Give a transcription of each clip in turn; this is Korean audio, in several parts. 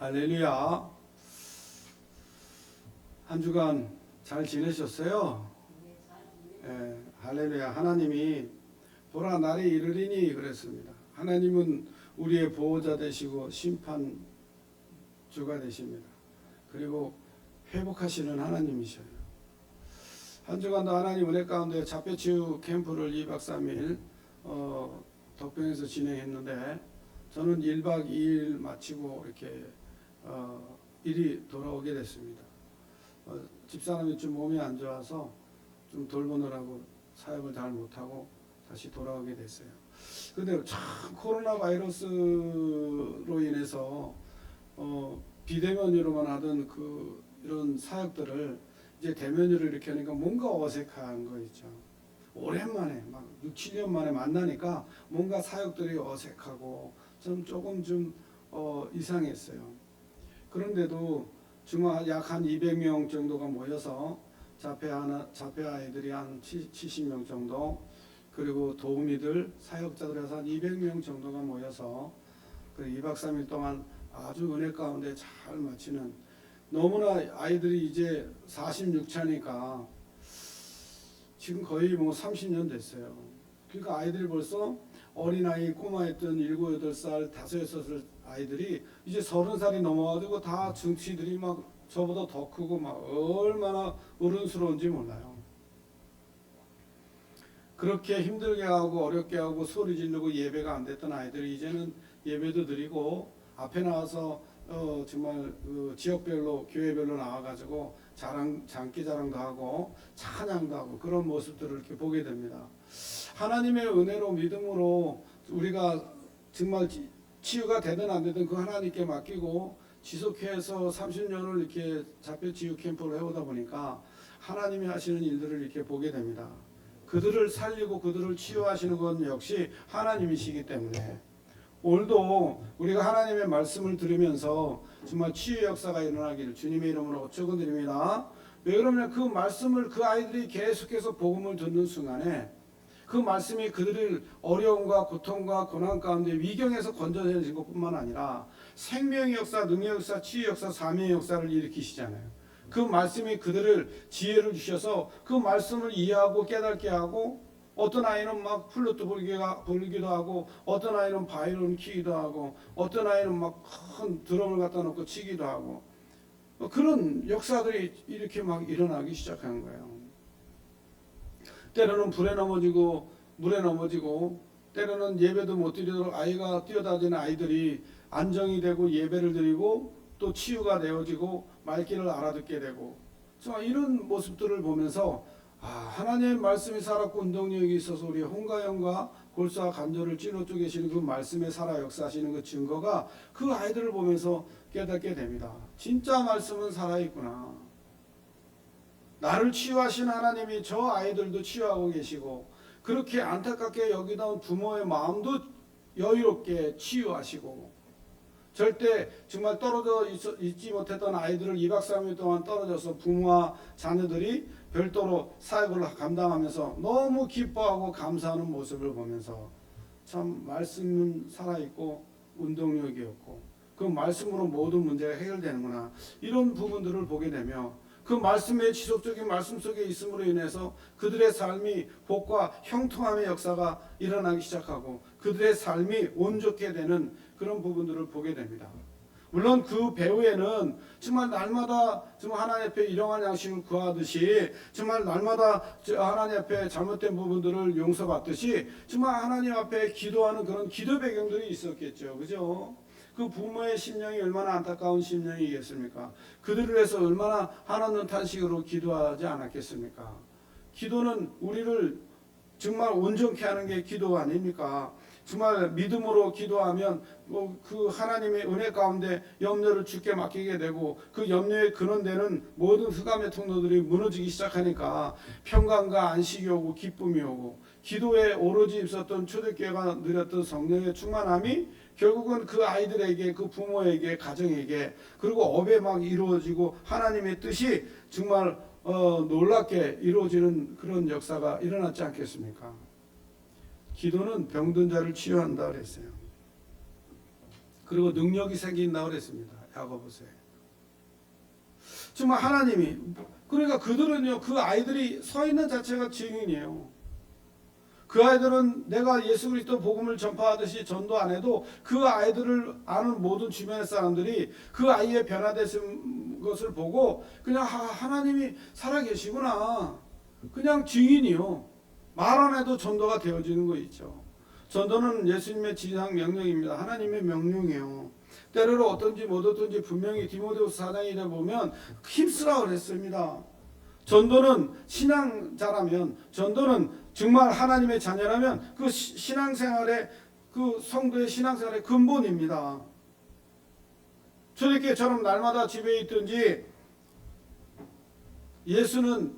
할렐루야. 한 주간 잘 지내셨어요? 할렐루야. 하나님이 보라 날이 이르리니 그랬습니다. 하나님은 우리의 보호자 되시고 심판주가 되십니다. 그리고 회복하시는 하나님이셔요. 한 주간도 하나님 은혜 가운데 자폐치유 캠프를 2박 3일 덕평에서 진행했는데, 저는 1박 2일 마치고 이렇게 일이 돌아오게 됐습니다. 집사람이 좀 몸이 안 좋아서 좀 돌보느라고 사역을 잘 못하고 다시 돌아오게 됐어요. 근데 참 코로나 바이러스로 인해서 비대면으로만 하던 이런 사역들을 이제 대면으로 이렇게 하니까 뭔가 어색한 거 있죠. 오랜만에 막 6, 7년 만에 만나니까 뭔가 사역들이 어색하고 조금 이상했어요. 그런데도 정말 약 한 200명 정도가 모여서 자폐 아이들이 한 70명 정도, 그리고 도우미들, 사역자들 해서 한 200명 정도가 모여서 그 2박 3일 동안 아주 은혜 가운데 잘 마치는, 너무나 아이들이 이제 46차니까 지금 거의 뭐 30년 됐어요. 그러니까 아이들이 벌써 어린아이 꼬마였던 7, 8살, 5, 6살 아이들이 이제 30살이 넘어가지고 다 정치들이 막 저보다 더 크고 막 얼마나 어른스러운지 몰라요. 그렇게 힘들게 하고 어렵게 하고 소리 지르고 예배가 안 됐던 아이들이 이제는 예배도 드리고 앞에 나와서 정말 지역별로 교회별로 나와가지고 장기자랑도 하고 찬양도 하고 그런 모습들을 이렇게 보게 됩니다. 하나님의 은혜로 믿음으로 우리가 정말 치유가 되든 안 되든 그 하나님께 맡기고 지속해서 30년을 이렇게 자폐치유 캠프를 해오다 보니까 하나님이 하시는 일들을 이렇게 보게 됩니다. 그들을 살리고 그들을 치유하시는 건 역시 하나님이시기 때문에 오늘도 우리가 하나님의 말씀을 들으면서 정말 치유 역사가 일어나기를 주님의 이름으로 축원드립니다. 왜 그러면 그 말씀을 그 아이들이 계속해서 복음을 듣는 순간에 그 말씀이 그들을 어려움과 고통과 고난 가운데 위경에서 건져내신 것뿐만 아니라 생명의 역사, 능력의 역사, 치유 역사, 사명의 역사를 일으키시잖아요. 그 말씀이 그들을 지혜를 주셔서 그 말씀을 이해하고 깨닫게 하고, 어떤 아이는 막 플루트 불기도 하고, 어떤 아이는 바이올린 키기도 하고, 어떤 아이는 막 큰 드럼을 갖다 놓고 치기도 하고, 그런 역사들이 이렇게 막 일어나기 시작한 거예요. 때로는 불에 넘어지고 물에 넘어지고, 때로는 예배도 못 드리도록 아이가 뛰어다니는 아이들이 안정이 되고 예배를 드리고 또 치유가 되어지고 말귀를 알아듣게 되고, 정말 이런 모습들을 보면서 하나님의 말씀이 살았고 운동력이 있어서 우리 홍가영과 골수와 간절을 찌르고 계시는 그 말씀에 살아 역사하시는 그 증거가 그 아이들을 보면서 깨닫게 됩니다. 진짜 말씀은 살아있구나. 나를 치유하신 하나님이 저 아이들도 치유하고 계시고, 그렇게 안타깝게 여기다 온 부모의 마음도 여유롭게 치유하시고, 절대 정말 떨어져 있지 못했던 아이들을 2박 3일 동안 떨어져서 부모와 자녀들이 별도로 사역을 감당하면서 너무 기뻐하고 감사하는 모습을 보면서 참 말씀은 살아있고 운동력이었고 그 말씀으로 모든 문제가 해결되는구나, 이런 부분들을 보게 되며, 그 말씀의 지속적인 말씀 속에 있음으로 인해서 그들의 삶이 복과 형통함의 역사가 일어나기 시작하고 그들의 삶이 온전케 되는 그런 부분들을 보게 됩니다. 물론 그 배후에는 정말 날마다 정말 하나님 앞에 일용할 양식을 구하듯이, 정말 날마다 하나님 앞에 잘못된 부분들을 용서받듯이 정말 하나님 앞에 기도하는 그런 기도 배경들이 있었겠죠. 그죠? 그 부모의 심령이 얼마나 안타까운 심령이겠습니까? 그들을 위해서 얼마나 하나님 탄식으로 기도하지 않았겠습니까? 기도는 우리를 정말 온전케 하는 게 기도 아닙니까? 정말 믿음으로 기도하면 그 하나님의 은혜 가운데 염려를 주께 맡기게 되고, 그 염려의 근원되는 모든 흑암의 통로들이 무너지기 시작하니까 평강과 안식이 오고 기쁨이 오고, 기도에 오로지 있었던 초대교회가 누렸던 성령의 충만함이 결국은 그 아이들에게, 그 부모에게, 가정에게, 그리고 업에 막 이루어지고 하나님의 뜻이 정말 놀랍게 이루어지는 그런 역사가 일어났지 않겠습니까? 기도는 병든 자를 치유한다 그랬어요. 그리고 능력이 생긴다 그랬습니다. 야고보서에. 정말 하나님이, 그러니까 그들은요, 그 아이들이 서 있는 자체가 증인이에요. 그 아이들은 내가 예수 그리스도 복음을 전파하듯이 전도 안 해도 그 아이들을 아는 모든 주변의 사람들이 그 아이의 변화되신 것을 보고 그냥 하나님이 살아계시구나, 그냥 증인이요. 말 안 해도 전도가 되어지는 거 있죠. 전도는 예수님의 지상 명령입니다. 하나님의 명령이에요. 때로는 어떤지 못 어떤지 분명히 디모데후서 4장에 보면 힘쓰라 그랬습니다. 전도는 신앙자라면, 전도는 정말 하나님의 자녀라면 그 신앙생활의, 그 성도의 신앙생활의 근본입니다. 초대교회처럼 날마다 집에 있든지, 예수는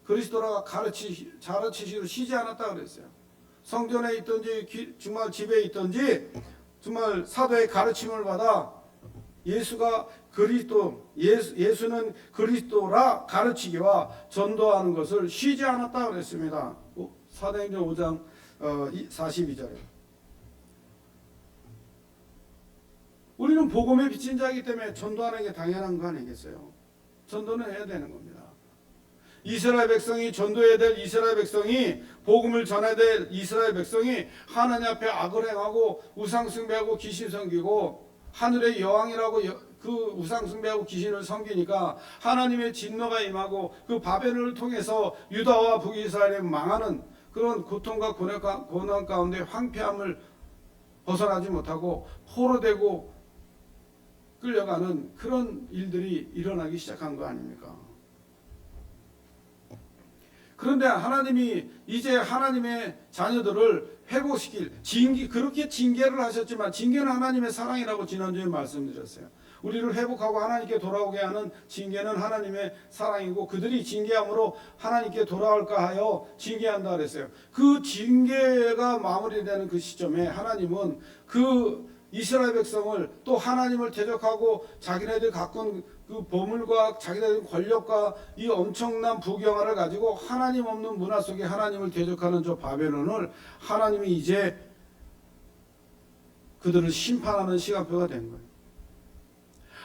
그리스도라 가르치시기로 쉬지 않았다 그랬어요. 성전에 있든지 정말 집에 있든지 정말 사도의 가르침을 받아 예수가 예수는 그리스도라 가르치기와 전도하는 것을 쉬지 않았다 그랬습니다. 사도행전 5장 42절에. 우리는 복음에 비친 자이기 때문에 전도하는 게 당연한 거 아니겠어요? 전도는 해야 되는 겁니다. 이스라엘 백성이, 전도해야 될 이스라엘 백성이, 복음을 전해야 될 이스라엘 백성이 하나님 앞에 악을 행하고 우상 숭배하고 귀신 섬기고 하늘의 여왕이라고 그 우상 숭배하고 귀신을 섬기니까 하나님의 진노가 임하고 그 바벨론을 통해서 유다와 북이스라엘이 망하는 그런 고통과 고난 가운데 황폐함을 벗어나지 못하고 포로되고 끌려가는 그런 일들이 일어나기 시작한 거 아닙니까? 그런데 하나님이 이제 하나님의 자녀들을 회복시킬 그렇게 징계를 하셨지만, 징계는 하나님의 사랑이라고 지난주에 말씀드렸어요. 우리를 회복하고 하나님께 돌아오게 하는 징계는 하나님의 사랑이고, 그들이 징계함으로 하나님께 돌아올까 하여 징계한다 그랬어요. 그 징계가 마무리되는 그 시점에 하나님은 그 이스라엘 백성을 또 하나님을 대적하고 자기네들 가꾼 그 보물과 자기네들 권력과 이 엄청난 부경화를 가지고 하나님 없는 문화 속에 하나님을 대적하는 저 바벨론을 하나님이 이제 그들을 심판하는 시간표가 된 거예요.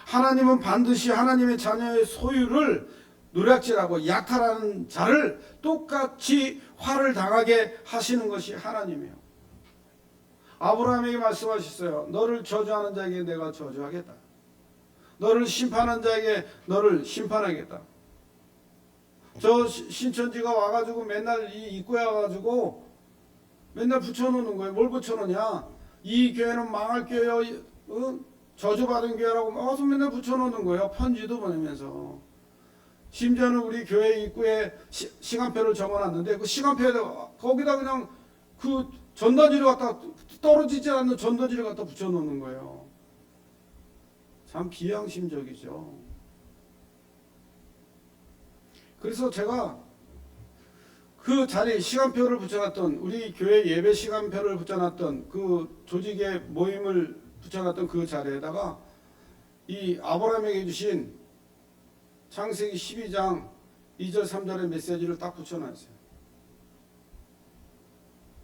하나님은 반드시 하나님의 자녀의 소유를 노략질하고 약탈하는 자를 똑같이 화를 당하게 하시는 것이 하나님이에요. 아브라함에게 말씀하셨어요. 너를 저주하는 자에게 내가 저주하겠다. 너를 심판한 자에게 너를 심판하겠다. 저 신천지가 와가지고 맨날 이 입구에 와가지고 맨날 붙여놓는 거예요. 뭘 붙여놓냐? 이 교회는 망할 교회요, 저주받은 교회라고 와서 맨날 붙여놓는 거예요. 편지도 보내면서. 심지어는 우리 교회 입구에 시간표를 적어놨는데 그 시간표에 거기다 그냥 그 전단지를 갖다, 떨어지지 않는 전단지를 갖다 붙여놓는 거예요. 참 비양심적이죠. 그래서 제가 그 자리에 시간표를 붙여놨던, 우리 교회 예배 시간표를 붙여놨던 그 조직의 모임을 붙여놨던 그 자리에다가 이 아브라함에게 주신 창세기 12장 2절 3절의 메시지를 딱 붙여놨어요.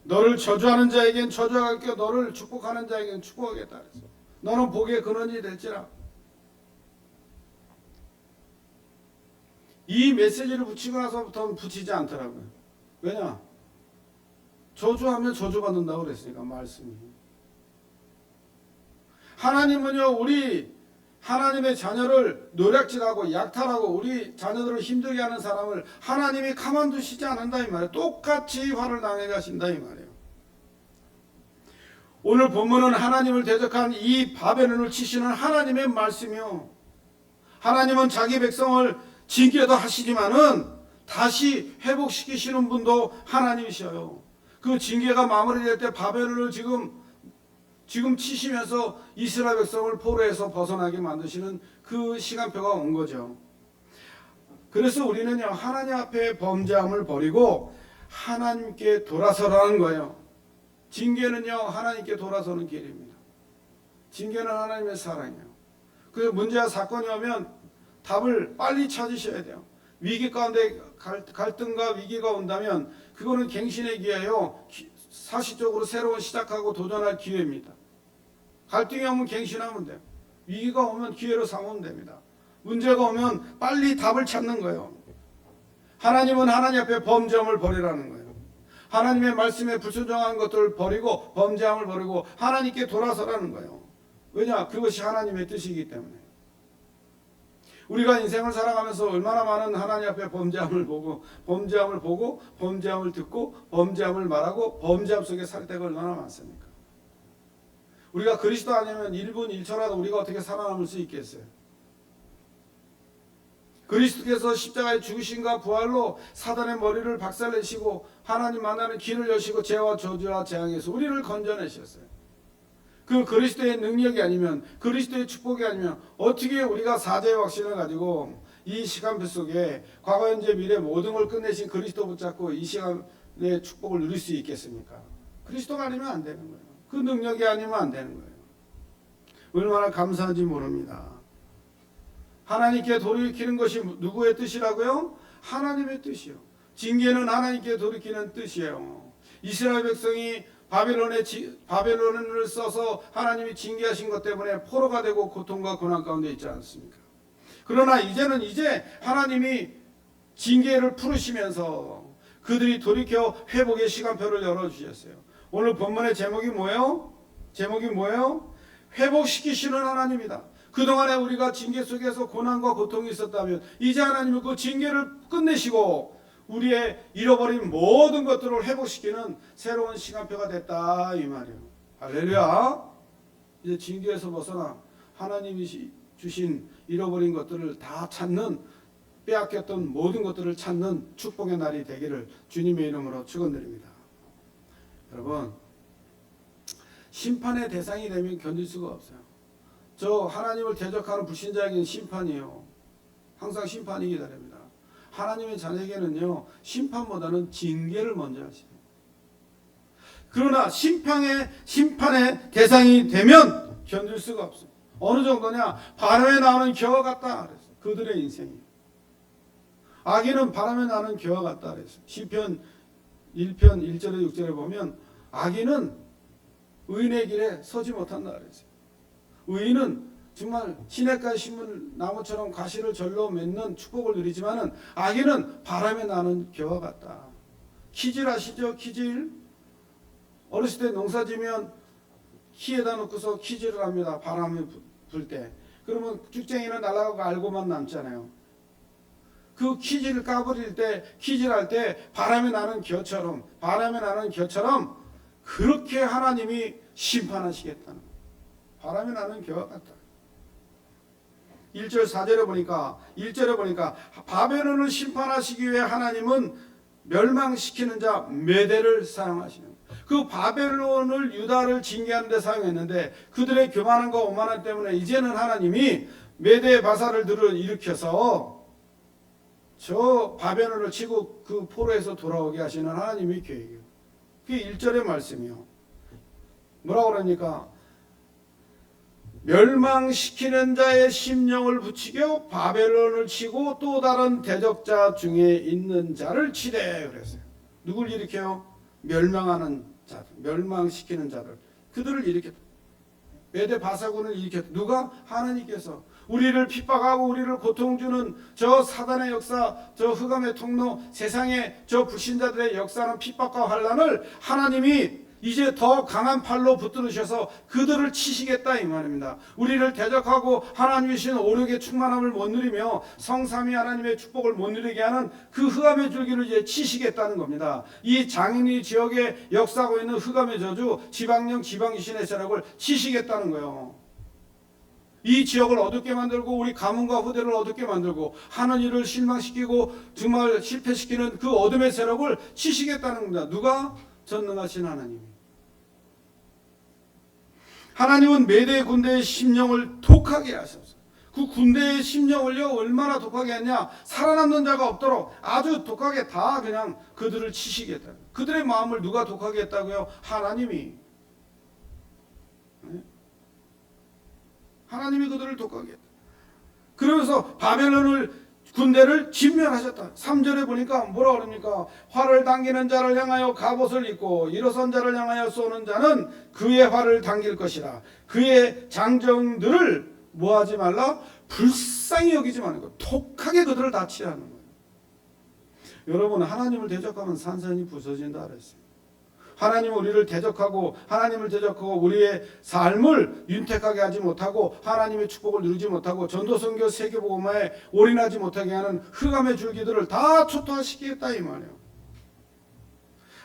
너를 저주하는 자에겐 저주하겠고 너를 축복하는 자에겐 축복하겠다 그랬어. 너는 복의 근원이 될지라. 이 메시지를 붙이고 나서부터는 붙이지 않더라고요. 왜냐? 저주하면 저주받는다고 그랬으니까, 말씀이. 하나님은요, 우리 하나님의 자녀를 노략질하고 약탈하고 우리 자녀들을 힘들게 하는 사람을 하나님이 가만두시지 않는다 이 말이에요. 똑같이 화를 당해 가신다 이 말이에요. 오늘 본문은 하나님을 대적한 이 바벨론을 치시는 하나님의 말씀이요. 하나님은 자기 백성을 징계도 하시지만은 다시 회복시키시는 분도 하나님이셔요. 그 징계가 마무리될 때 바벨론을 지금 치시면서 이스라엘 백성을 포로에서 벗어나게 만드시는 그 시간표가 온 거죠. 그래서 우리는요, 하나님 앞에 범죄함을 버리고 하나님께 돌아서라는 거예요. 징계는요, 하나님께 돌아서는 길입니다. 징계는 하나님의 사랑이에요. 그 문제와 사건이 오면 답을 빨리 찾으셔야 돼요. 위기 가운데 갈등과 위기가 온다면 그거는 갱신의 기회예요. 사실적으로 새로운 시작하고 도전할 기회입니다. 갈등이 오면 갱신하면 돼요. 위기가 오면 기회로 삼으면 됩니다. 문제가 오면 빨리 답을 찾는 거예요. 하나님은 하나님 앞에 범죄함을 버리라는 거예요. 하나님의 말씀에 불순종한 것들을 버리고 범죄함을 버리고 하나님께 돌아서라는 거예요. 왜냐? 그것이 하나님의 뜻이기 때문에. 우리가 인생을 살아가면서 얼마나 많은 하나님 앞에 범죄함을 보고 범죄함을 듣고 범죄함을 말하고 범죄함 속에 살 때가 얼마나 많습니까? 우리가 그리스도 아니면 1분 1초라도 우리가 어떻게 살아남을 수 있겠어요? 그리스도께서 십자가에 죽으심과 부활로 사단의 머리를 박살내시고 하나님 만나는 길을 여시고 죄와 저주와 재앙에서 우리를 건져내셨어요. 그 그리스도의 능력이 아니면, 그리스도의 축복이 아니면 어떻게 우리가 사죄의 확신을 가지고 이 시간표 속에 과거 현재 미래 모든 걸 끝내신 그리스도 붙잡고 이 시간의 축복을 누릴 수 있겠습니까? 그리스도가 아니면 안 되는 거예요. 그 능력이 아니면 안 되는 거예요. 얼마나 감사한지 모릅니다. 하나님께 돌이키는 것이 누구의 뜻이라고요? 하나님의 뜻이요. 징계는 하나님께 돌이키는 뜻이에요. 이스라엘 백성이 바벨론을 써서 하나님이 징계하신 것 때문에 포로가 되고 고통과 고난 가운데 있지 않습니까? 그러나 이제 하나님이 징계를 풀으시면서 그들이 돌이켜 회복의 시간표를 열어주셨어요. 오늘 본문의 제목이 뭐예요? 회복시키시는 하나님이다. 그동안에 우리가 징계 속에서 고난과 고통이 있었다면 이제 하나님은 그 징계를 끝내시고 우리의 잃어버린 모든 것들을 회복시키는 새로운 시간표가 됐다 이 말이에요. 할렐루야. 이제 징계에서 벗어나 하나님이 주신 잃어버린 것들을 다 찾는, 빼앗겼던 모든 것들을 찾는 축복의 날이 되기를 주님의 이름으로 축원드립니다. 여러분, 심판의 대상이 되면 견딜 수가 없어요. 저 하나님을 대적하는 불신자에게는 심판이에요. 항상 심판이 기다립니다. 하나님의 자녀에게는요, 심판보다는 징계를 먼저 하시죠. 그러나 심판의 대상이 되면 견딜 수가 없어요. 어느 정도냐? 바람에 나오는 겨와 같다 그랬어요. 그들의 인생이. 악인은 바람에 나는 겨와 같다 그랬어요. 시편 1편 1절에 6절에 보면 악인은 의인의 길에 서지 못한다 그랬어요. 의인은 정말 시냇가에 심은 나무처럼 가시를 절로 맺는 축복을 누리지만은 악인은 바람에 나는 겨와 같다. 키질 아시죠? 키질. 어렸을 때 농사지면 키에다 놓고서 키질을 합니다. 바람이 불 때. 그러면 쭉쟁이는 날아가고 알고만 남잖아요. 그 키질을 까버릴 때, 키질할 때 바람에 나는 겨처럼 그렇게 하나님이 심판하시겠다는 거예요. 바람에 나는 겨와 같다. 1절 4절에 보니까 1절에 보니까 바벨론을 심판하시기 위해 하나님은 멸망시키는 자 메대를 사용하시는 거예요. 그 바벨론을 유다를 징계하는 데 사용했는데 그들의 교만함과 오만함 때문에 이제는 하나님이 메대 바사를들을 일으켜서 저 바벨론을 치고 그 포로에서 돌아오게 하시는 하나님의 계획이에요. 그게 1절의 말씀이요. 뭐라고 그러니까 멸망시키는 자의 심령을 붙이고 바벨론을 치고 또 다른 대적자 중에 있는 자를 치되 그랬어요. 누굴 일으켜요? 멸망하는 자들, 멸망시키는 자들, 그들을 일으켰다. 메대 바사군을 일으켰다. 누가? 하나님께서. 우리를 핍박하고 우리를 고통주는 저 사단의 역사, 저 흑암의 통로, 세상의 저 불신자들의 역사는 핍박과 환난을 하나님이 이제 더 강한 팔로 붙들으셔서 그들을 치시겠다 이 말입니다. 우리를 대적하고 하나님이 주신 오력의 충만함을 못 누리며 성삼위 하나님의 축복을 못 누리게 하는 그 흑암의 줄기를 이제 치시겠다는 겁니다. 이 장인이 지역에 역사하고 있는 흑암의 저주, 지방령 지방귀신의 세력을 치시겠다는 거예요. 이 지역을 어둡게 만들고 우리 가문과 후대를 어둡게 만들고 하는 일을 실망시키고 정말 실패시키는 그 어둠의 세력을 치시겠다는 겁니다. 누가? 전능하신 하나님이. 하나님은 메대 군대의 심령을 독하게 하셨어요. 그 군대의 심령을요 얼마나 독하게 했냐? 살아남는 자가 없도록 아주 독하게 다 그냥 그들을 치시겠다. 그들의 마음을 누가 독하게 했다고요? 하나님이. 하나님이 그들을 독하게 했다. 그러면서 바벨론을 군대를 진멸하셨다. 3절에 보니까 뭐라 그럽니까? 활을 당기는 자를 향하여 갑옷을 입고 일어선 자를 향하여 쏘는 자는 그의 활을 당길 것이라. 그의 장정들을 뭐하지 말라? 불쌍히 여기지 말는 거. 독하게 그들을 다치게 하는 거예요. 여러분, 하나님을 대적하면 산산이 부서진다 그랬어요. 하나님은 우리를 대적하고 하나님을 대적하고 우리의 삶을 윤택하게 하지 못하고 하나님의 축복을 누리지 못하고 전도선교 세계복음화에 올인하지 못하게 하는 흑암의 줄기들을 다 초토화시키겠다 이 말이에요.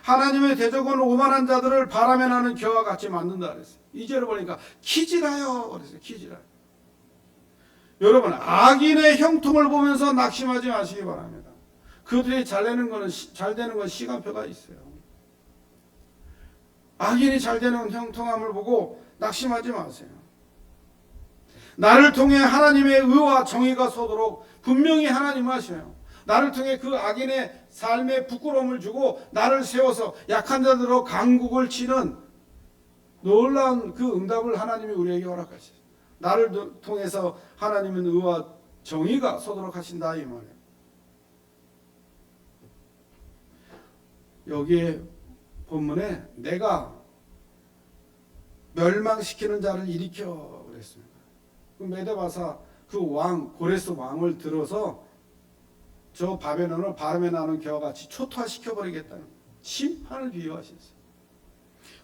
하나님의 대적은 오만한 자들을 바람에 나는 겨와 같이 만든다 그랬어요. 2절을 보니까 키질하여 그랬어요. 키질하여. 여러분, 악인의 형통을 보면서 낙심하지 마시기 바랍니다. 그들이 잘 되는 건 시간표가 있어요. 악인이 잘 되는 형통함을 보고 낙심하지 마세요. 나를 통해 하나님의 의와 정의가 서도록 분명히 하나님은 하셔요. 나를 통해 그 악인의 삶에 부끄러움을 주고 나를 세워서 약한 자들로 강국을 치는 놀라운 그 응답을 하나님이 우리에게 허락하시죠. 나를 통해서 하나님은 의와 정의가 서도록 하신다 이 말이에요. 여기에 본문에 내가 멸망시키는 자를 일으켜 그랬습니다. 그 메데바사 그 왕 고레스 왕을 들어서 저 바벨론을 바람에 나는 겨와 같이 초토화시켜 버리겠다는 심판을 비유하셨어요.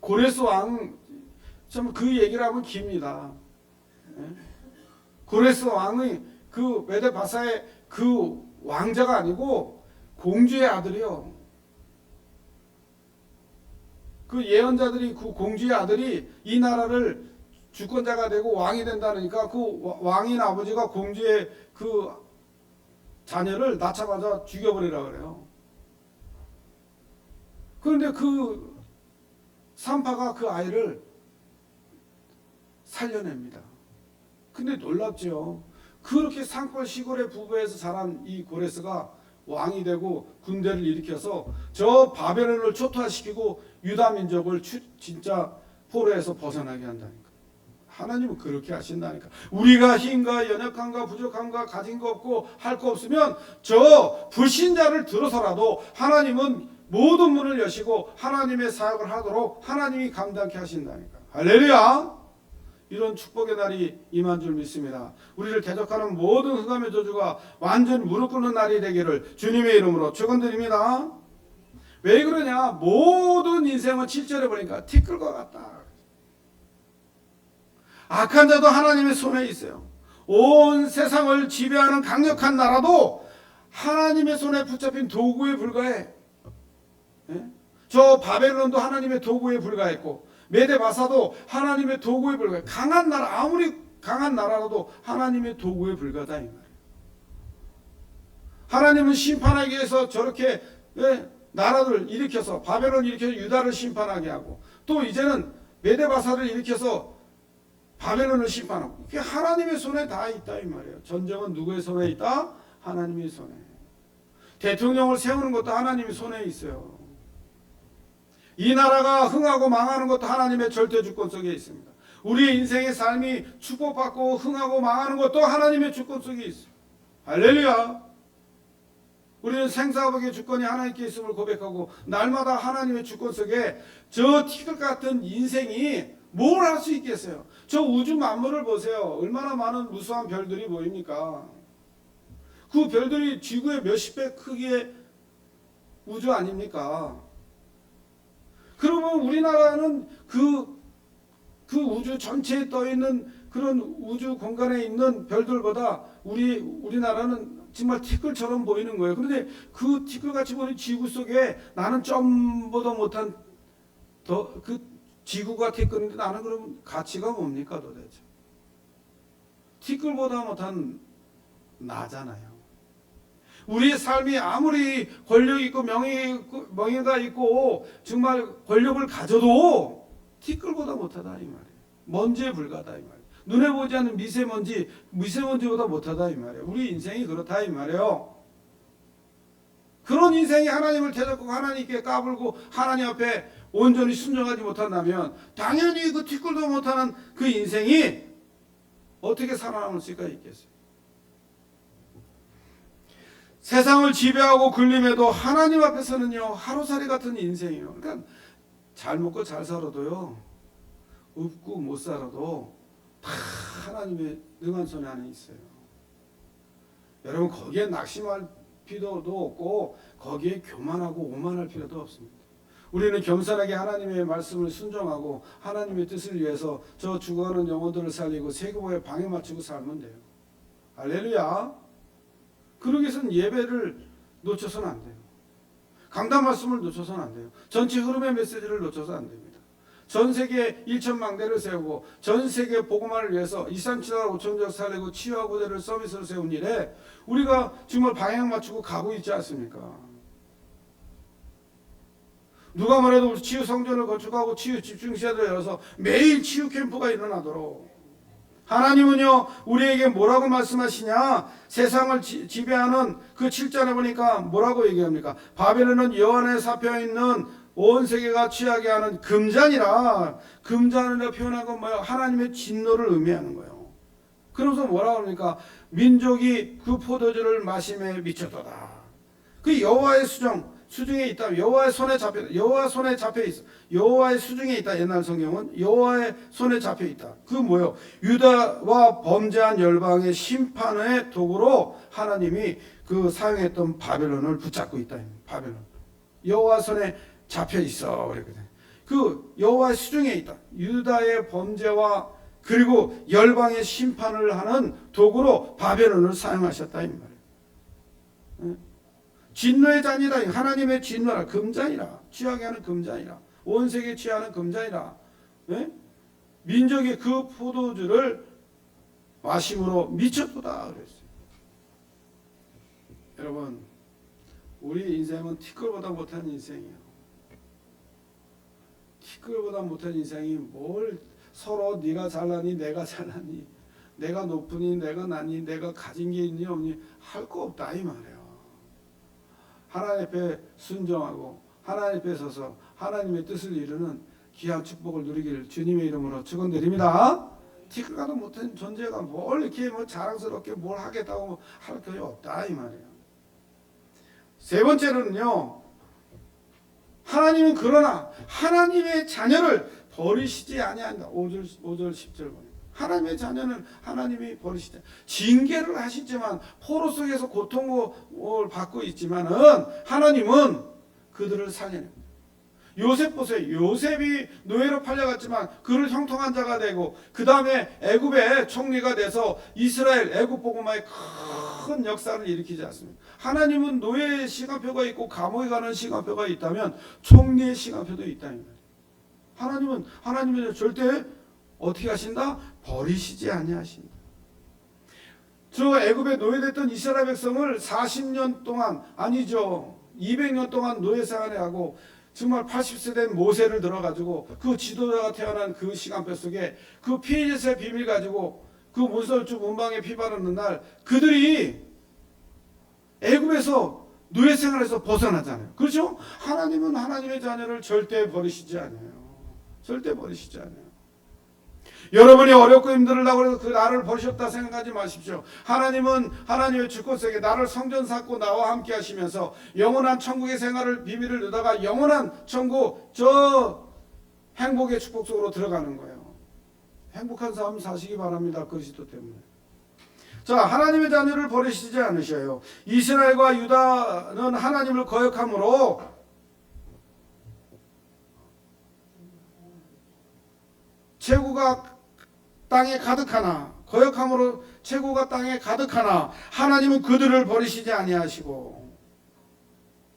고레스 왕 참 그 얘기를 하면 깁니다. 고레스 왕의 그 메데바사의 그 왕자가 아니고 공주의 아들이요. 그 예언자들이 그 공주의 아들이 이 나라를 주권자가 되고 왕이 된다니까 그 왕인 아버지가 공주의 그 자녀를 낳자마자 죽여버리라 그래요. 그런데 그 산파가 그 아이를 살려냅니다. 근데 놀랍죠. 그렇게 산골 시골의 부부에서 자란 이 고레스가 왕이 되고 군대를 일으켜서 저 바벨론을 초토화시키고 유다 민족을 진짜 포로에서 벗어나게 한다니까. 하나님은 그렇게 하신다니까. 우리가 힘과 연약함과 부족함과 가진 거 없고 할 거 없으면 저 불신자를 들어서라도 하나님은 모든 문을 여시고 하나님의 사역을 하도록 하나님이 감당케 하신다니까. 할렐루야. 이런 축복의 날이 임한 줄 믿습니다. 우리를 대적하는 모든 흑암의 저주가 완전히 무릎 꿇는 날이 되기를 주님의 이름으로 축원드립니다. 왜 그러냐? 모든 인생은 7절에 보니까 티끌과 같다. 악한 자도 하나님의 손에 있어요. 온 세상을 지배하는 강력한 나라도 하나님의 손에 붙잡힌 도구에 불과해. 저 바벨론도 하나님의 도구에 불과했고 메데바사도 하나님의 도구에 불과해. 강한 나라, 아무리 강한 나라라도 하나님의 도구에 불과하다 이 말이에요. 하나님은 심판하기 위해서 저렇게 나라를 일으켜서 바벨론 일으켜서 유다를 심판하게 하고 또 이제는 메데바사를 일으켜서 바벨론을 심판하고 그게 하나님의 손에 다 있다 이 말이에요. 전쟁은 누구의 손에 있다? 하나님의 손에. 대통령을 세우는 것도 하나님의 손에 있어요. 이 나라가 흥하고 망하는 것도 하나님의 절대 주권 속에 있습니다. 우리의 인생의 삶이 축복받고 흥하고 망하는 것도 하나님의 주권 속에 있어요. 할렐루야. 우리는 생사복의 주권이 하나님께 있음을 고백하고 날마다 하나님의 주권 속에 저 티끌 같은 인생이 뭘 할 수 있겠어요? 저 우주 만물을 보세요. 얼마나 많은 무수한 별들이 보입니까? 그 별들이 지구의 몇십 배 크기의 우주 아닙니까? 그러면 우리나라는 그 우주 전체에 떠 있는 그런 우주 공간에 있는 별들보다 우리나라는 정말 티끌처럼 보이는 거예요. 그런데 그 티끌같이 보이는 지구 속에 나는 점보다 못한 그 지구가 티끌인데 나는 그럼 가치가 뭡니까 도대체? 티끌보다 못한 나잖아요. 우리의 삶이 아무리 권력이 있고 명예가 있고 정말 권력을 가져도 티끌보다 못하다 이 말이에요. 먼지에 불과하다 이 말이에요. 눈에 보지 않는 미세먼지보다 못하다 이 말이에요. 우리 인생이 그렇다 이 말이에요. 그런 인생이 하나님을 대적하고 하나님께 까불고 하나님 앞에 온전히 순종하지 못한다면 당연히 그 티끌도 못하는 그 인생이 어떻게 살아남을 수가 있겠어요? 세상을 지배하고 군림해도 하나님 앞에서는요 하루살이 같은 인생이에요. 그러니까 잘 먹고 잘 살아도요 없고 못 살아도 다 하나님의 능한 손 안에 있어요. 여러분 거기에 낙심할 필요도 없고 거기에 교만하고 오만할 필요도 없습니다. 우리는 겸손하게 하나님의 말씀을 순종하고 하나님의 뜻을 위해서 저 죽어가는 영혼들을 살리고 세계보에 방에 맞추고 살면 돼요. 할렐루야. 그러기 위해서는 예배를 놓쳐서는 안 돼요. 강단 말씀을 놓쳐서는 안 돼요. 전체 흐름의 메시지를 놓쳐서 안 됩니다. 전 세계 1천망대를 세우고 전 세계 복음화를 위해서 2,3,7억 5천적 살리고 치유하고 대를 서비스를 세운 일에 우리가 정말 방향 맞추고 가고 있지 않습니까? 누가 뭐래도 우리 치유 성전을 건축하고 치유 집중시설을 열어서 매일 치유 캠프가 일어나도록 하나님은요 우리에게 뭐라고 말씀하시냐? 세상을 지배하는 그 7절에 보니까 뭐라고 얘기합니까? 바벨론은 여호와 안에 잡혀있는 온 세계가 취하게 하는 금잔이라. 금잔이라 표현한 건 뭐예요? 하나님의 진노를 의미하는 거예요. 그러면서 뭐라고 합니까? 민족이 그 포도주를 마심에 미쳤도다. 그 여호와의 수중에 있다. 여호와의 손에 잡혀 있다. 여호와 손에 잡혀 있어. 여호와의 수중에 있다. 옛날 성경은 여호와의 손에 잡혀 있다. 그 뭐요? 유다와 범죄한 열방의 심판의 도구로 하나님이 그 사용했던 바벨론을 붙잡고 있다. 바벨론. 여호와 손에 잡혀 있어. 그랬거든. 그 여호와의 수중에 있다. 유다의 범죄와 그리고 열방의 심판을 하는 도구로 바벨론을 사용하셨다 이 말이에요. 진노의 잔이라. 하나님의 진노라. 금잔이라. 취하게 하는 금잔이라. 온 세계 취하는 금잔이라. 민족이 그 포도주를 마심으로 미쳤도다 그랬어요. 여러분 우리 인생은 티끌보다 못한 인생이에요. 티끌보다 못한 인생이 뭘 서로 네가 잘나니 내가 잘나니 내가 높으니 내가 낮니 내가 가진 게 있니 없니 할 거 없다 이 말이에요. 하나님 앞에 순종하고 하나님 앞에 서서 하나님의 뜻을 이루는 귀한 축복을 누리길 주님의 이름으로 축원드립니다. 티끌과도 못한 존재가 뭘 이렇게 뭐 자랑스럽게 뭘 하겠다고 할 게 없다 이 말이에요. 세 번째로는요. 하나님은 그러나 하나님의 자녀를 버리시지 아니한다. 5절 10절 보니까 하나님의 자녀는 하나님이 버리시지 징계를 하시지만 포로 속에서 고통을 받고 있지만은 하나님은 그들을 살려냅니다. 요셉 보세요. 요셉이 노예로 팔려갔지만 그를 형통한 자가 되고 그 다음에 애굽의 총리가 돼서 이스라엘 애굽 복음화의 큰 역사를 일으키지 않습니까? 하나님은 노예의 시간표가 있고 감옥에 가는 시간표가 있다면 총리의 시간표도 있다는 거예요. 하나님은 하나님은 절대 어떻게 하신다? 버리시지 아니하신다. 저 애굽에 노예됐던 이스라엘 백성을 40년 동안 아니죠. 200년 동안 노예 생활을 하고 정말 80세 된 모세를 들어가지고 그 지도자가 태어난 그 시간표 속에 그 피해자의 비밀 가지고 그 문설주 문방에 피 바르는 날 그들이 애굽에서 노예 생활에서 벗어나잖아요. 그렇죠? 하나님은 하나님의 자녀를 절대 버리시지 않아요. 절대 버리시지 않아요. 여러분이 어렵고 힘들다고 해서 그 나를 버리셨다 생각하지 마십시오. 하나님은 하나님의 주권 속에 나를 성전 쌓고 나와 함께 하시면서 영원한 천국의 생활을 비밀을 누다가 영원한 천국 저 행복의 축복 속으로 들어가는 거예요. 행복한 삶 사시기 바랍니다. 그리스도 때문에. 자, 하나님의 자녀를 버리시지 않으셔요. 이스라엘과 유다는 하나님을 거역함으로 체구가 땅에 가득하나 거역함으로 체구가 땅에 가득하나 하나님은 그들을 버리시지 아니하시고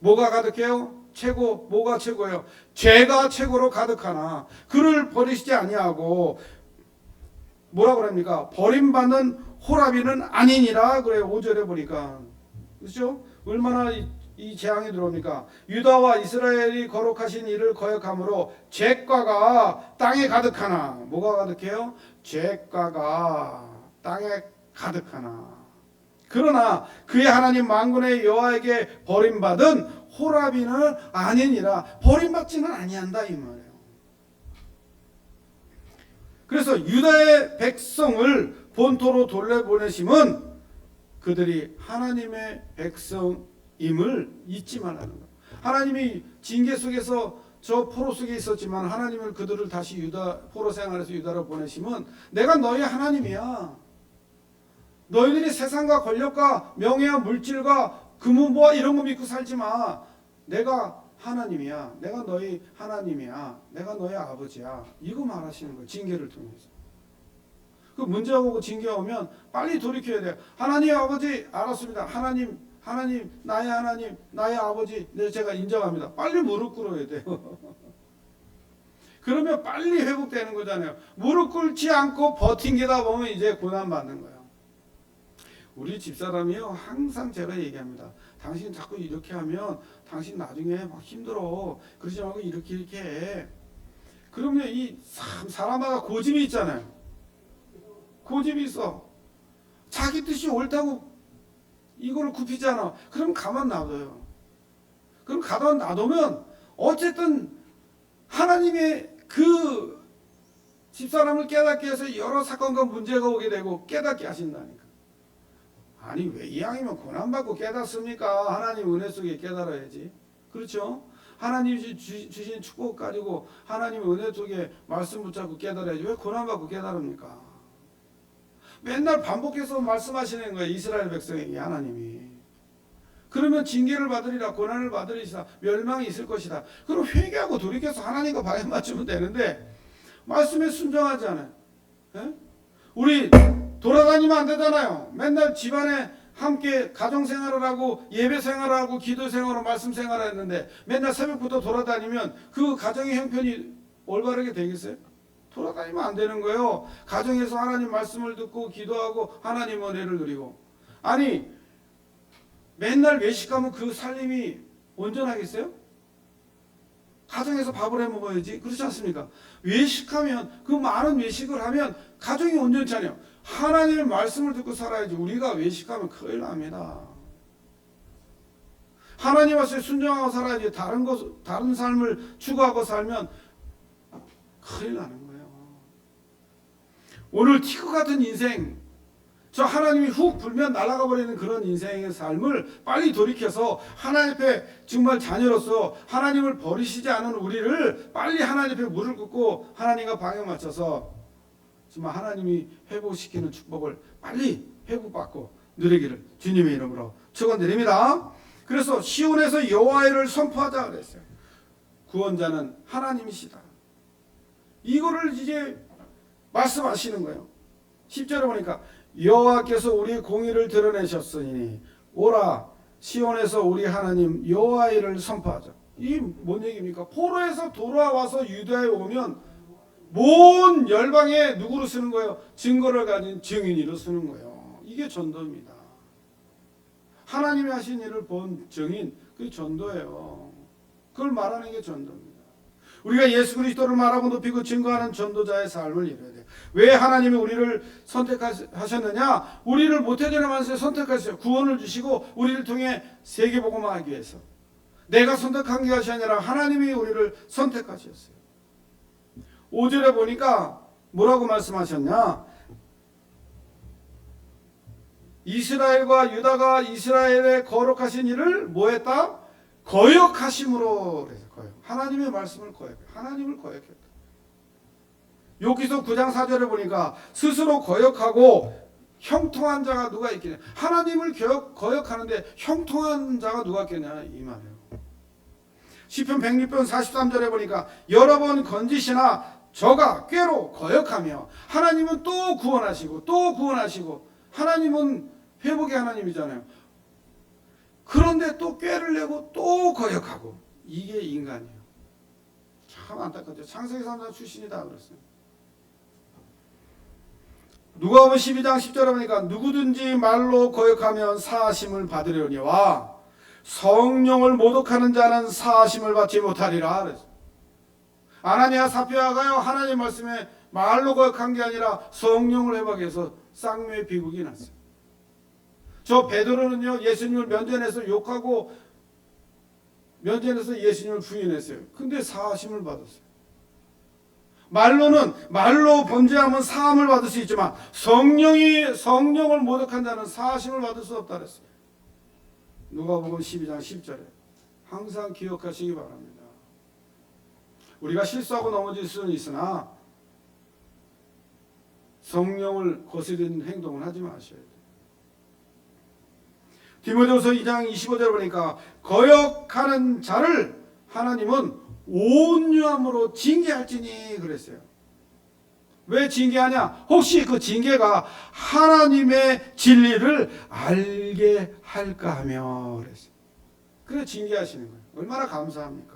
뭐가 가득해요? 체고 뭐가 체고예요? 죄가 체고로 가득하나 그를 버리시지 아니하고 뭐라고 합니까? 버림받는 호라비는 아니니라 그래요. 5절에 보니까 그렇죠? 얼마나 이 재앙이 들어옵니까? 유다와 이스라엘이 거룩하신 이를 거역함으로 죄과가 땅에 가득하나 뭐가 가득해요? 죄과가 땅에 가득하나 그러나 그의 하나님 만군의 여호와에게 버림받은 호라비는 아니니라. 버림받지는 아니한다 이 말이에요. 그래서 유다의 백성을 본토로 돌려보내심은 그들이 하나님의 백성임을 잊지 말라는 거예요. 하나님이 징계 속에서 저 포로 속에 있었지만 하나님을 그들을 다시 포로 생활에서 유다로 보내시면 내가 너희 하나님이야. 너희들이 세상과 권력과 명예와 물질과 금은보화 이런 거 믿고 살지 마. 내가 하나님이야. 내가 너희 하나님이야. 내가 너희 아버지야. 이거 말하시는 거예요. 징계를 통해서. 그 문제가 오고 징계가 오면 빨리 돌이켜야 돼요. 하나님 아버지 알았습니다. 하나님 나의 하나님 나의 아버지 제가 인정합니다. 빨리 무릎 꿇어야 돼요. 그러면 빨리 회복되는 거잖아요. 무릎 꿇지 않고 버틴게다 보면 이제 고난 받는 거예요. 우리 집사람이요 항상 제가 얘기합니다. 당신 자꾸 이렇게 하면 당신 나중에 막 힘들어. 그러지 말고 이렇게 해. 그러면 이 사람마다 고집이 있잖아요. 고집이 있어. 자기 뜻이 옳다고 이거를 굽히잖아. 그럼 가만 놔둬요. 그럼 가만 놔두면 어쨌든 하나님의 그 집사람을 깨닫게 해서 여러 사건과 문제가 오게 되고 깨닫게 하신다니까. 아니 왜 이왕이면 고난받고 깨닫습니까? 하나님 은혜 속에 깨달아야지. 그렇죠? 하나님이 주신 축복 가지고 하나님 은혜 속에 말씀 붙잡고 깨달아야지. 왜 고난받고 깨달습니까? 맨날 반복해서 말씀하시는 거예요. 이스라엘 백성에게 하나님이. 그러면 징계를 받으리라 고난을 받으리라 멸망이 있을 것이다. 그럼 회개하고 돌이켜서 하나님과 방향 맞추면 되는데 말씀에 순종하지 않아요. 예? 우리 돌아다니면 안 되잖아요. 맨날 집안에 함께 가정생활을 하고 예배생활을 하고 기도생활을 말씀 생활을 했는데 맨날 새벽부터 돌아다니면 그 가정의 형편이 올바르게 되겠어요? 돌아다니면 안 되는 거예요. 가정에서 하나님 말씀을 듣고 기도하고 하나님 은혜를 누리고. 아니 맨날 외식하면 그 살림이 온전하겠어요? 가정에서 밥을 해 먹어야지. 그렇지 않습니까? 외식하면 그 많은 외식을 하면 가정이 온전치 않아요. 하나님의 말씀을 듣고 살아야지. 우리가 외식하면 큰일 납니다. 하나님 말씀에 순종하고 살아야지. 다른 삶을 추구하고 살면 큰일 나는 거예요. 오늘 티끌 같은 인생, 저 하나님이 훅 불면 날아가 버리는 그런 인생의 삶을 빨리 돌이켜서 하나님 앞에 정말 자녀로서 하나님을 버리시지 않은 우리를 빨리 하나님 앞에 무릎 꿇고 하나님과 방향 맞춰서 정말 하나님이 회복시키는 축복을 빨리 회복받고 누리기를 주님의 이름으로 축원드립니다. 그래서 시온에서 여호와를 선포하자 그랬어요. 구원자는 하나님이시다. 이거를 이제 말씀하시는 거예요. 10절에 보니까 여호와께서 우리 공의를 드러내셨으니 오라 시온에서 우리 하나님 여호와를 선포하자. 이게 뭔 얘기입니까? 포로에서 돌아와서 유다에 오면 모든 열방에 누구로 쓰는 거예요? 증거를 가진 증인으로 쓰는 거예요. 이게 전도입니다. 하나님이 하신 일을 본 증인, 그게 전도예요. 그걸 말하는 게 전도입니다. 우리가 예수 그리스도를 말하고 높이고 증거하는 전도자의 삶을 이뤄야 돼요. 왜 하나님이 우리를 선택하셨느냐? 우리를 모태전에만서 선택하셨어요. 구원을 주시고 우리를 통해 세계복음화하기 위해서. 내가 선택한 것이 아니라 하나님이 우리를 선택하셨어요. 5절에 보니까 뭐라고 말씀하셨냐? 이스라엘과 유다가 이스라엘의 거룩하신 일을 뭐했다? 거역하심으로. 그래서 하나님의 말씀을 거역해. 하나님을 거역했다. 여기서 9장 4절에 보니까 스스로 거역하고 형통한 자가 누가 있겠냐. 하나님을 거역하는데 형통한 자가 누가 있겠냐 이 말이에요. 시편 106편 43절에 보니까 여러 번 건지시나 저가 꾀로 거역하며. 하나님은 또 구원하시고 또 구원하시고 하나님은 회복의 하나님이잖아요. 그런데 또 꾀를 내고 또 거역하고. 이게 인간이에요. 참 안타깝죠. 창세기 3장 출신이다 그랬어요. 누가복음 12장 10절에 보니까 누구든지 말로 거역하면 사하심을 받으려니와 성령을 모독하는 자는 사하심을 받지 못하리라 그랬어요. 아나니아 사피아가요 하나님 말씀에 말로 거역한 게 아니라 성령을 회복해서 쌍묘의 비극이 났어요. 저 베드로는요 예수님을 면전에서 욕하고 면전에서 예수님을 부인했어요. 근데 사하심을 받았어요. 말로 범죄하면 사함을 받을 수 있지만 성령을 모독한 자는 사하심을 받을 수 없다 그랬어요. 누가복음 12장 10절에 항상 기억하시기 바랍니다. 우리가 실수하고 넘어질 수는 있으나 성령을 거스르는 행동은 하지 마셔야 돼요. 디모데후서 2장 25절 보니까 거역하는 자를 하나님은 온유함으로 징계할지니 그랬어요. 왜 징계하냐? 혹시 그 징계가 하나님의 진리를 알게 할까 하며 그랬어요. 그래 징계하시는 거예요. 얼마나 감사합니까?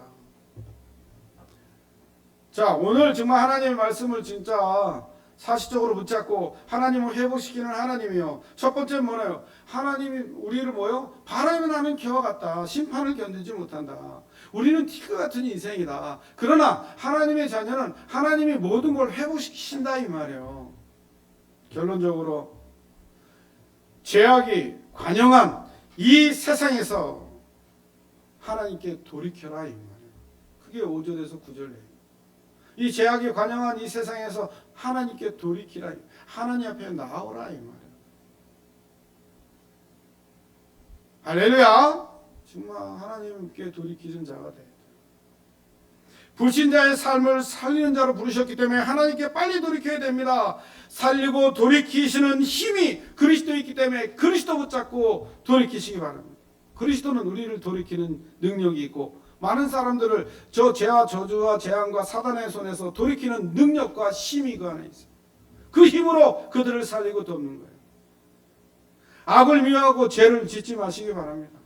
자, 오늘 정말 하나님의 말씀을 진짜 사실적으로 붙잡고 하나님을 회복시키는 하나님이요. 첫 번째는 뭐예요? 하나님이 우리를 뭐요? 바람이 나는 겨와 같다. 심판을 견디지 못한다. 우리는 티끌 같은 인생이다. 그러나 하나님의 자녀는 하나님이 모든 걸 회복시키신다 이 말이에요. 결론적으로 죄악이 관영한 이 세상에서 하나님께 돌이켜라 이 말이에요. 그게 5절에서 9절이에요. 이 죄악이 관영한 이 세상에서 하나님께 돌이키라, 하나님 앞에 나오라 이 말이에요. 할렐루야. 정말 하나님께 돌이키는 자가 돼야 돼요. 불신자의 삶을 살리는 자로 부르셨기 때문에 하나님께 빨리 돌이켜야 됩니다. 살리고 돌이키시는 힘이 그리스도에 있기 때문에 그리스도 붙잡고 돌이키시기 바랍니다. 그리스도는 우리를 돌이키는 능력이 있고 많은 사람들을 저 죄와 저주와 재앙과 사단의 손에서 돌이키는 능력과 힘이 그 안에 있어요. 그 힘으로 그들을 살리고 돕는 거예요. 악을 미워하고 죄를 짓지 마시기 바랍니다.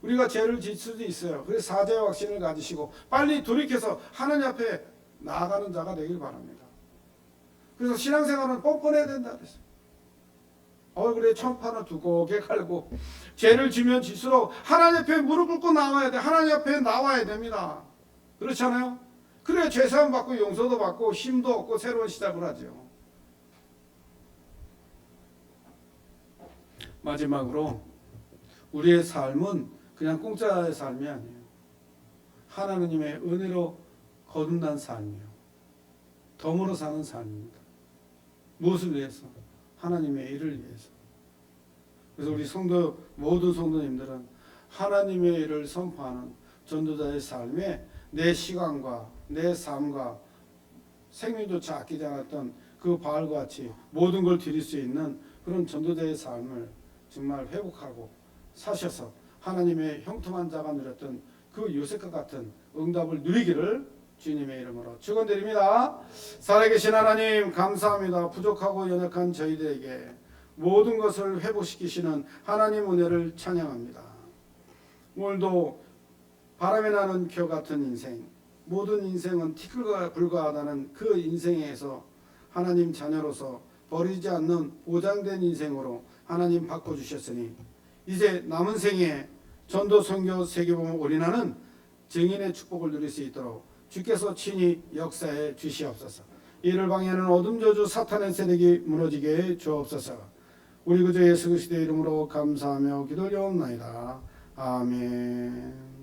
우리가 죄를 짓을 수도 있어요. 그래서 사죄의 확신을 가지시고 빨리 돌이켜서 하나님 앞에 나아가는 자가 되길 바랍니다. 그래서 신앙생활은 뻔뻔해야 된다 그랬어요. 얼굴에 천판을 두껍게 갈고 죄를 지면 질수록 하나님 앞에 무릎 꿇고 나와야 돼. 하나님 앞에 나와야 됩니다. 그렇잖아요. 그래야 죄사함 받고 용서도 받고 힘도 얻고 새로운 시작을 하죠. 마지막으로 우리의 삶은 그냥 공짜의 삶이 아니에요. 하나님의 은혜로 거듭난 삶이에요. 덤으로 사는 삶입니다. 무엇을 위해서? 하나님의 일을 위해서. 그래서 우리 성도 모든 성도님들은 하나님의 일을 선포하는 전도자의 삶에 내 시간과 내 삶과 생명조차 아끼지 않았던 그 바알과 같이 모든 걸 드릴 수 있는 그런 전도자의 삶을 정말 회복하고 사셔서 하나님의 형통한 자가 누렸던 그 요셉과 같은 응답을 누리기를 주님의 이름으로 축원드립니다. 살아계신 하나님 감사합니다. 부족하고 연약한 저희들에게 모든 것을 회복시키시는 하나님 은혜를 찬양합니다. 오늘도 바람에 나는 겨 같은 인생, 모든 인생은 티끌과 불과하다는 그 인생에서 하나님 자녀로서 버리지 않는 보장된 인생으로 하나님 바꿔주셨으니 이제 남은 생에 전도 선교 세계복음 올인하는 증인의 축복을 누릴 수 있도록 주께서 친히 역사해 주시옵소서. 이를 방해하는 어둠 저주 사탄의 세력이 무너지게 해 주옵소서. 우리 구주 예수 그리스도의 이름으로 감사하며 기도드리옵나이다. 아멘.